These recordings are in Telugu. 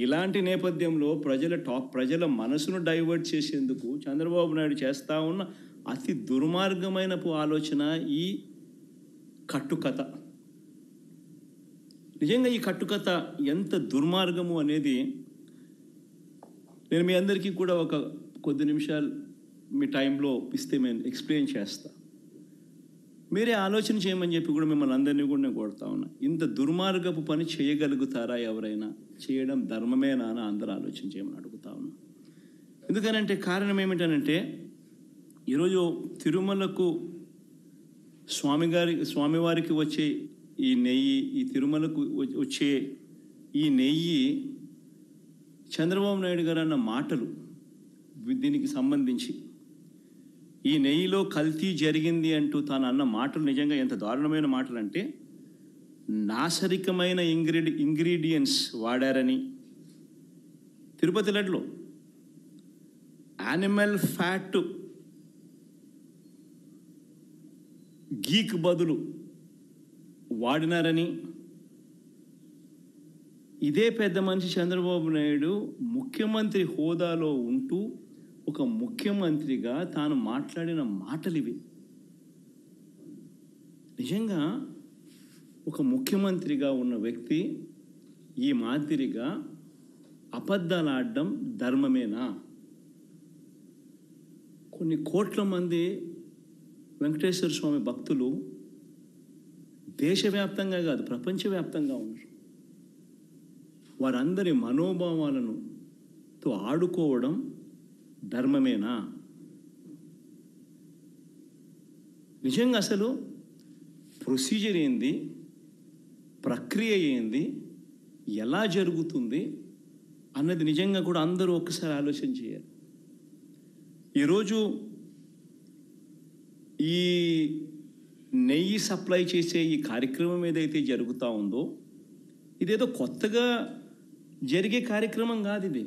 ఇలాంటి నేపథ్యంలో ప్రజల మనసును డైవర్ట్ చేసేందుకు చంద్రబాబు నాయుడు చేస్తూ ఉన్న అతి దుర్మార్గమైన ఆలోచన ఈ కట్టుకథ. నిజంగా ఈ కట్టుకథ ఎంత దుర్మార్గము అనేది నేను మీ అందరికీ కూడా ఒక కొద్ది నిమిషాలు మీ టైంలో ఇస్తే నేను ఎక్స్ప్లెయిన్ చేస్తా. మీరే ఆలోచన చేయమని చెప్పి కూడా మిమ్మల్ని అందరినీ కూడా నేను కొడతా ఉన్నా. ఇంత దుర్మార్గపు పని చేయగలుగుతారా ఎవరైనా? చేయడం ధర్మమేనా అని అందరూ ఆలోచన చేయమని అడుగుతా ఉన్నా. ఎందుకనంటే కారణం ఏమిటనంటే ఈరోజు తిరుమలకు స్వామివారికి వచ్చే ఈ నెయ్యి, ఈ తిరుమలకు వచ్చే ఈ నెయ్యి చంద్రబాబు నాయుడు గారు అన్న మాటలు దీనికి సంబంధించి ఈ నెయ్యిలో కల్తీ జరిగింది అంటూ తాను అన్న మాటలు నిజంగా ఎంత దారుణమైన మాటలు అంటే నాశరికమైన ఇంగ్రీడియంట్స్ వాడారని, తిరుపతి లడ్డులో యానిమల్ ఫ్యాట్ గీక్ బదులు వాడినారని, ఇదే పెద్ద మనిషి చంద్రబాబు నాయుడు ముఖ్యమంత్రి హోదాలో ఉంటూ ఒక ముఖ్యమంత్రిగా తాను మాట్లాడిన మాటలు ఇవి. నిజంగా ఒక ముఖ్యమంత్రిగా ఉన్న వ్యక్తి ఈ మాదిరిగా అబద్ధాలు ఆడడం ధర్మమేనా? కొన్ని కోట్ల మంది వెంకటేశ్వర స్వామి భక్తులు దేశవ్యాప్తంగా కాదు ప్రపంచవ్యాప్తంగా ఉన్నారు. వారందరి మనోభావాలను ఆడుకోవడం ధర్మమేనా? నిజంగా అసలు ప్రొసీజర్ ఏంది, ప్రక్రియ ఏంది, ఎలా జరుగుతుంది అన్నది నిజంగా కూడా అందరూ ఒక్కసారి ఆలోచన చేయాలి. ఈరోజు ఈ నెయ్యి సప్లై చేసే ఈ కార్యక్రమం ఏదైతే జరుగుతూ ఉందో ఇదేదో కొత్తగా జరిగే కార్యక్రమం కాదు. ఇది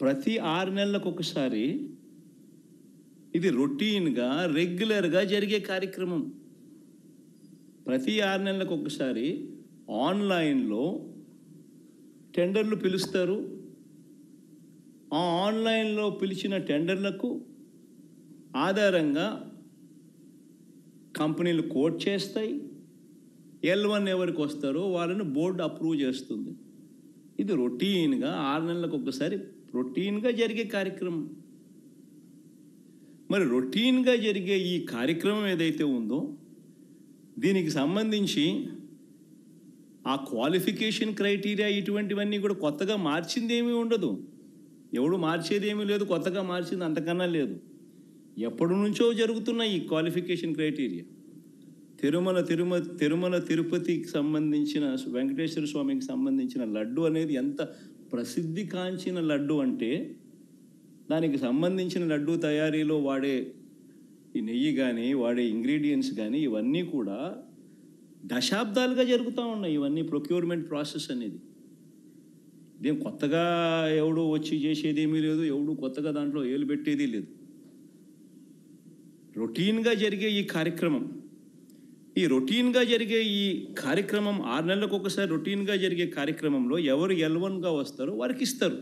ప్రతి 6 నెలలకు ఒకసారి ఇది రొటీన్గా రెగ్యులర్గా జరిగే కార్యక్రమం. ప్రతి 6 నెలలకు ఒకసారి ఆన్లైన్లో టెండర్లు పిలుస్తారు. ఆ ఆన్లైన్లో పిలిచిన టెండర్లకు ఆధారంగా కంపెనీలు కోట్ చేస్తాయి. L1 ఎవరికి వస్తారో వాళ్ళని బోర్డు అప్రూవ్ చేస్తుంది. ఇది రొటీన్గా 6 నెలలకు ఒకసారి రొటీన్గా జరిగే కార్యక్రమం. మరి రొటీన్గా జరిగే ఈ కార్యక్రమం ఏదైతే ఉందో దీనికి సంబంధించి ఆ క్వాలిఫికేషన్ క్రైటీరియా ఇటువంటివన్నీ కూడా కొత్తగా మార్చింది ఏమీ ఉండదు. ఎవడు మార్చేది ఏమీ లేదు, కొత్తగా మార్చింది అంతకన్నా లేదు. ఎప్పటి నుంచో జరుగుతున్న ఈ క్వాలిఫికేషన్ క్రైటీరియా తిరుమల తిరుపతికి సంబంధించిన వెంకటేశ్వర స్వామికి సంబంధించిన లడ్డు అనేది ఎంత ప్రసిద్ధి కాంచిన లడ్డు అంటే దానికి సంబంధించిన లడ్డు తయారీలో వాడే ఈ నెయ్యి కానీ వాడే ఇంగ్రీడియంట్స్ కానీ ఇవన్నీ కూడా దశాబ్దాలుగా జరుగుతూ ఉన్నాయి. ఇవన్నీ ప్రొక్యూర్మెంట్ ప్రాసెస్ అనేది ఇదేం కొత్తగా ఎవడు వచ్చి చేసేది ఏమీ లేదు, ఎవడు కొత్తగా దాంట్లో ఏలు పెట్టేది లేదు. రొటీన్గా జరిగే ఈ కార్యక్రమం 6 నెలలకు ఒకసారి రొటీన్గా జరిగే కార్యక్రమంలో ఎవరు L1గా వస్తారో వారికి ఇస్తారు.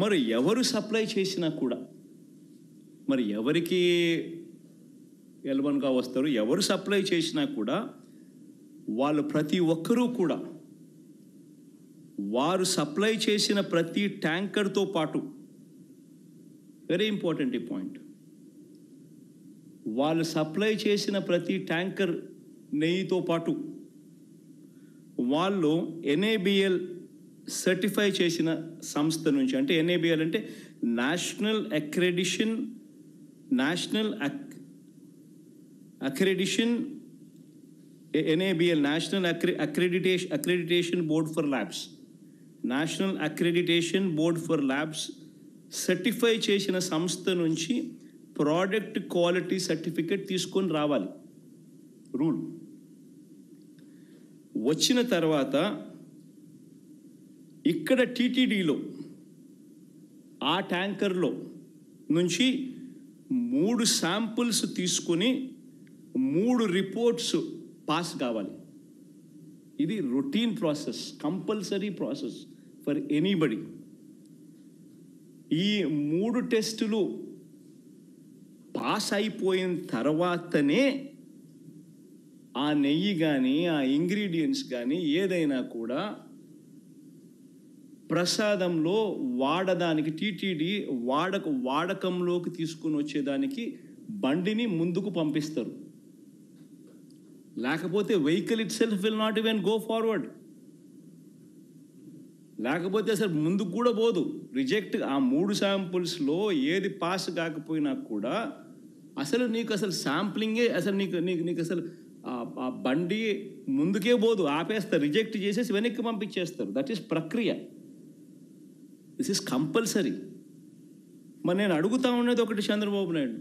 మరి ఎవరు సప్లై చేసినా కూడా మరి ఎవరికి L1గా వస్తారు, ఎవరు సప్లై చేసినా కూడా వాళ్ళు ప్రతి ఒక్కరూ కూడా వారు సప్లై చేసిన ప్రతి ట్యాంకర్తో పాటు, వెరీ ఇంపార్టెంట్ ఈ పాయింట్, వాళ్ళు సప్లై చేసిన ప్రతి ట్యాంకర్ నెయ్యితో పాటు వాళ్ళు NABL సర్టిఫై చేసిన సంస్థ నుంచి, అంటే NABL అంటే national accreditation board for labs, national accreditation board for labs certify చేసిన సంస్థ నుంచి ప్రోడక్ట్ క్వాలిటీ సర్టిఫికేట్ తీసుకొని రావాలి. రూల్ వచ్చిన తర్వాత ఇక్కడ TTDలో ఆ ట్యాంకర్లో నుంచి 3 శాంపుల్స్ తీసుకొని 3 రిపోర్ట్స్ పాస్ కావాలి. ఇది routine process, compulsory process for anybody. ఈ 3 టెస్టులు పాస్ అయిపోయిన తర్వాతనే ఆ నెయ్యి కానీ ఆ ఇంగ్రీడియంట్స్ కానీ ఏదైనా కూడా ప్రసాదంలో వాడడానికి టీటీడీ వాడకంలోకి తీసుకుని వచ్చేదానికి బండిని ముందుకు పంపిస్తారు. లేకపోతే vehicle it self will not even go forward. లేకపోతే అసలు ముందుకు కూడా పోదు. రిజెక్ట్ ఆ 3 శాంపుల్స్లో ఏది పాస్ కాకపోయినా కూడా అసలు నీకు అసలు శాంప్లింగే అసలు నీకు అసలు ఆ బండి ముందుకే పోదు, ఆపేస్తారు, రిజెక్ట్ చేసేసి వెనక్కి పంపించేస్తారు. దట్ ఈస్ ప్రక్రియ. This is compulsory. మరి నేను అడుగుతా ఉన్నది ఒకటి, చంద్రబాబు నాయుడు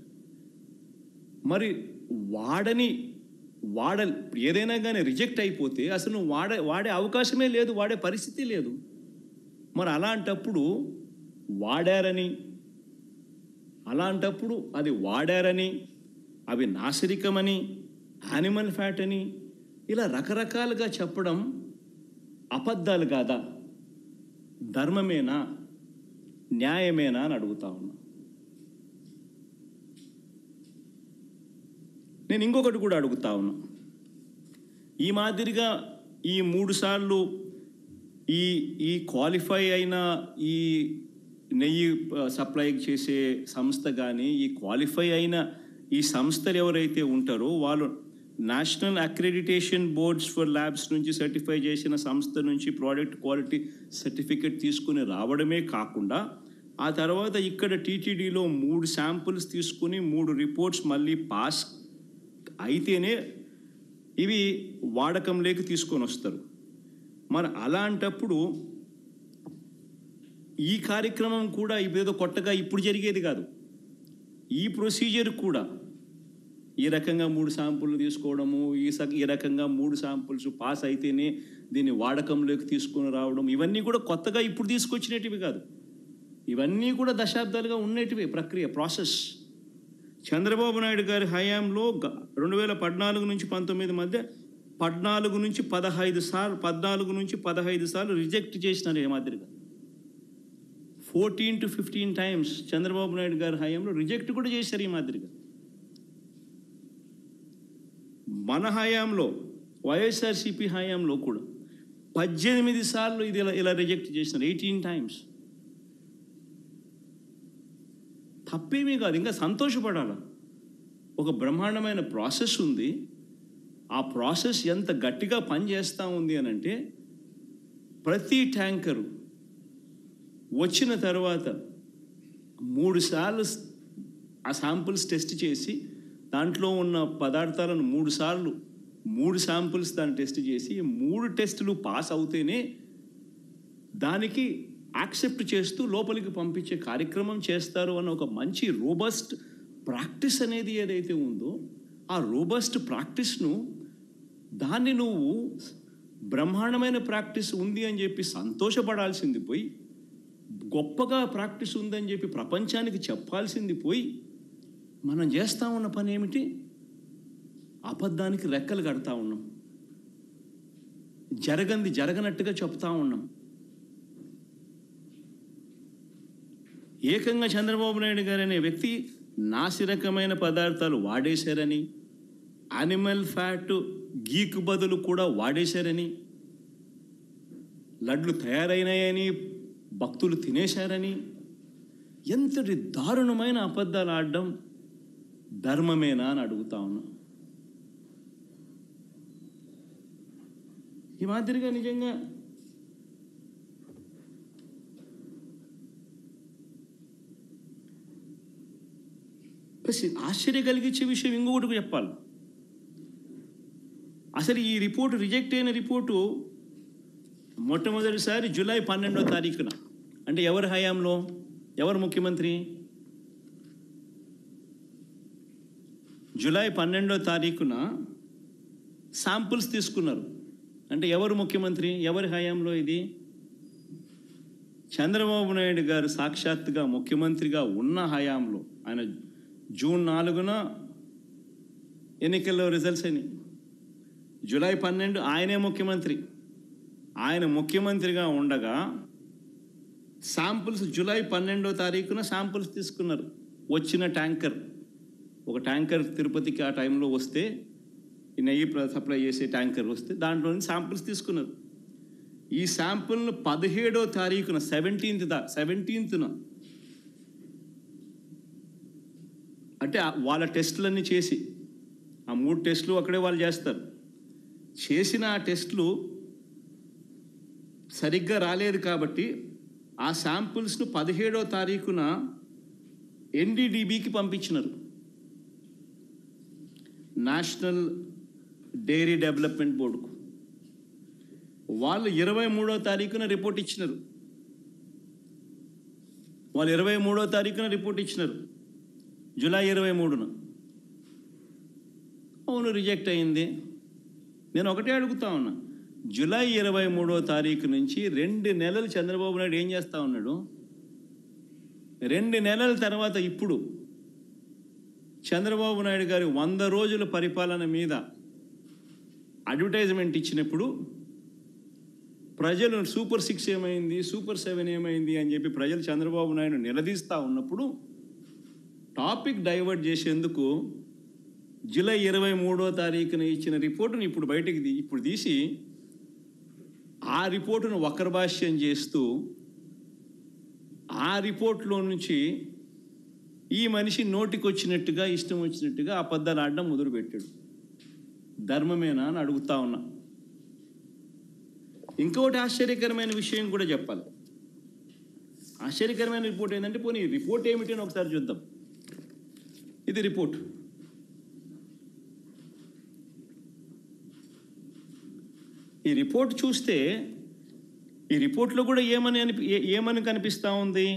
మరి ఏదైనా కానీ రిజెక్ట్ అయిపోతే అసలు నువ్వు వాడే అవకాశమే లేదు, వాడే పరిస్థితి లేదు. మరి అలాంటప్పుడు అది వాడారని, అవి నాసిరకమని, యానిమల్ ఫ్యాట్ అని ఇలా రకరకాలుగా చెప్పడం అబద్ధాలు కాదా? ధర్మమేనా, న్యాయమేనా అని అడుగుతా ఉన్నా. నేను ఇంకొకటి కూడా అడుగుతా ఉన్నా. ఈ మాదిరిగా ఈ 3 సార్లు ఈ క్వాలిఫై అయిన ఈ నెయ్యి సప్లై చేసే సంస్థ కానీ, ఈ క్వాలిఫై అయిన ఈ సంస్థలు ఎవరైతే ఉంటారో వాళ్ళు national accreditation boards for labs నుంచి సర్టిఫై చేసిన సంస్థ నుంచి ప్రోడక్ట్ క్వాలిటీ సర్టిఫికెట్ తీసుకుని రావడమే కాకుండా ఆ తర్వాత ఇక్కడ టీటీడీలో 3 శాంపుల్స్ తీసుకుని 3 రిపోర్ట్స్ మళ్ళీ పాస్ అయితేనే ఇవి వాడకంలోకి తీసుకొని వస్తారు. మరి అలాంటప్పుడు ఈ కార్యక్రమం కూడా ఇదేదో కొత్తగా ఇప్పుడు జరిగేది కాదు. ఈ ప్రొసీజర్ కూడా ఈ రకంగా 3 శాంపుల్ తీసుకోవడము, ఈ రకంగా 3 శాంపుల్స్ పాస్ అయితేనే దీన్ని వాడకంలోకి తీసుకొని రావడం, ఇవన్నీ కూడా కొత్తగా ఇప్పుడు తీసుకొచ్చినటివి కాదు. ఇవన్నీ కూడా దశాబ్దాలుగా ఉన్నటివి ప్రక్రియ, ప్రాసెస్. చంద్రబాబు నాయుడు గారి హయాంలో 2014 నుంచి 19 మధ్య 14 నుంచి 15 సార్లు రిజెక్ట్ చేసినారు. ఏ మాదిరిగా 14 to 15 times చంద్రబాబు నాయుడు గారి హయాంలో రిజెక్ట్ కూడా చేశారు. ఈ మాదిరిగా మన హయాంలో వైఎస్ఆర్సీపీ హయాంలో కూడా 18 సార్లు ఇది ఇలా రిజెక్ట్ చేసినారు. 18 times. తప్పేమీ కాదు, ఇంకా సంతోషపడాలి. ఒక బ్రహ్మాండమైన ప్రాసెస్ ఉంది. ఆ ప్రాసెస్ ఎంత గట్టిగా పనిచేస్తూ ఉంది అని అంటే ప్రతి ట్యాంకరు వచ్చిన తర్వాత 3 సార్లు ఆ శాంపుల్స్ టెస్ట్ చేసి దాంట్లో ఉన్న పదార్థాలను 3 శాంపుల్స్ దాన్ని టెస్ట్ చేసి 3 టెస్టులు పాస్ అవుతేనే దానికి యాక్సెప్ట్ చేస్తూ లోపలికి పంపించే కార్యక్రమం చేస్తారు అన్న ఒక మంచి రోబస్ట్ ప్రాక్టీస్ అనేది ఏదైతే ఉందో ఆ రోబస్ట్ ప్రాక్టీస్ను దాన్ని నువ్వు బ్రహ్మాండమైన ప్రాక్టీస్ ఉంది అని చెప్పి సంతోషపడాల్సింది పోయి, గొప్పగా ప్రాక్టీస్ ఉందని చెప్పి ప్రపంచానికి చెప్పాల్సింది పోయి, మనం చేస్తూ ఉన్న పని ఏమిటి? అబద్ధానికి రెక్కలు కడతా ఉన్నాం, జరగనట్టుగా చెప్తా ఉన్నాం. ఏకంగా చంద్రబాబు నాయుడు గారు అనే వ్యక్తి నాసిరకమైన పదార్థాలు వాడేశారని, యానిమల్ ఫ్యాట్ గీకు బదులు కూడా వాడేశారని, లడ్లు తయారైనాయని భక్తులు తినేశారని, ఎంతటి దారుణమైన అబద్ధాలు ఆడడం ధర్మమేనా అని అడుగుతా ఉన్నా. ఈ మాదిరిగా నిజంగా ఆశ్చర్య కలిగించే విషయం ఇంకొకటి చెప్పాలి. అసలు ఈ రిపోర్టు రిజెక్ట్ అయిన రిపోర్టు మొట్టమొదటిసారి జూలై 12వ తారీఖున, అంటే ఎవరి హయాంలో, ఎవరు ముఖ్యమంత్రి? జూలై 12వ తారీఖున శాంపుల్స్ తీసుకున్నారు. అంటే ఎవరు ముఖ్యమంత్రి, ఎవరి హయాంలో ఇది? చంద్రబాబు నాయుడు గారు సాక్షాత్తుగా ముఖ్యమంత్రిగా ఉన్న హయాంలో. ఆయన జూన్ 4న ఎన్నికల్లో రిజల్ట్స్ అయినాయి. జూలై 12 ఆయనే ముఖ్యమంత్రి. ఆయన ముఖ్యమంత్రిగా ఉండగా శాంపుల్స్ జూలై 12వ తారీఖున శాంపుల్స్ తీసుకున్నారు. వచ్చిన ట్యాంకర్, ఒక ట్యాంకర్ తిరుపతికి ఆ టైంలో వస్తే, ఈ నెయ్యి సప్లై చేసే ట్యాంకర్ వస్తే దాంట్లో నుంచి శాంపుల్స్ తీసుకున్నారు. ఈ శాంపుల్ను 17వ తారీఖున 17th అంటే వాళ్ళ టెస్టులన్నీ చేసి, ఆ 3 టెస్టులు అక్కడే వాళ్ళు చేస్తారు. చేసిన ఆ టెస్టులు సరిగ్గా రాలేదు కాబట్టి ఆ శాంపుల్స్ను 17వ తారీఖున NDDBకి పంపించినారు, నేషనల్ డైరీ డెవలప్మెంట్ బోర్డుకు. వాళ్ళు 23వ తారీఖున రిపోర్ట్ ఇచ్చినారు. జూలై 23న. అవును, రిజెక్ట్ అయింది. నేను ఒకటే అడుగుతా ఉన్నా, జూలై 23వ తారీఖు నుంచి 2 నెలలు చంద్రబాబు నాయుడు ఏం చేస్తూ ఉన్నాడు? 2 నెలల తర్వాత ఇప్పుడు చంద్రబాబు నాయుడు గారి 100 రోజుల పరిపాలన మీద అడ్వర్టైజ్మెంట్ ఇచ్చినప్పుడు ప్రజలు సూపర్ 6 ఏమైంది, సూపర్ 7 ఏమైంది అని చెప్పి ప్రజలు చంద్రబాబు నాయుడు నిలదీస్తూ ఉన్నప్పుడు టాపిక్ డైవర్ట్ చేసేందుకు జూలై 23వ తారీఖున ఇచ్చిన రిపోర్టును ఇప్పుడు తీసి ఆ రిపోర్టును వక్రభాష్యం చేస్తూ ఆ రిపోర్ట్లో నుంచి ఈ మనిషి నోటికొచ్చినట్టుగా ఇష్టం వచ్చినట్టుగా అబద్ధాలు ఆడడం మొదలుపెట్టాడు. ధర్మమేనా అని అడుగుతా ఉన్నా. ఇంకొకటి ఆశ్చర్యకరమైన విషయం కూడా చెప్పాలి. ఆశ్చర్యకరమైన రిపోర్ట్ ఏంటంటే, పోనీ రిపోర్ట్ ఏమిటి అని ఒకసారి చూద్దాం. ఇది రిపోర్ట్. ఈ రిపోర్ట్ చూస్తే ఈ రిపోర్ట్లో కూడా ఏమని కనిపిస్తూ ఉంది?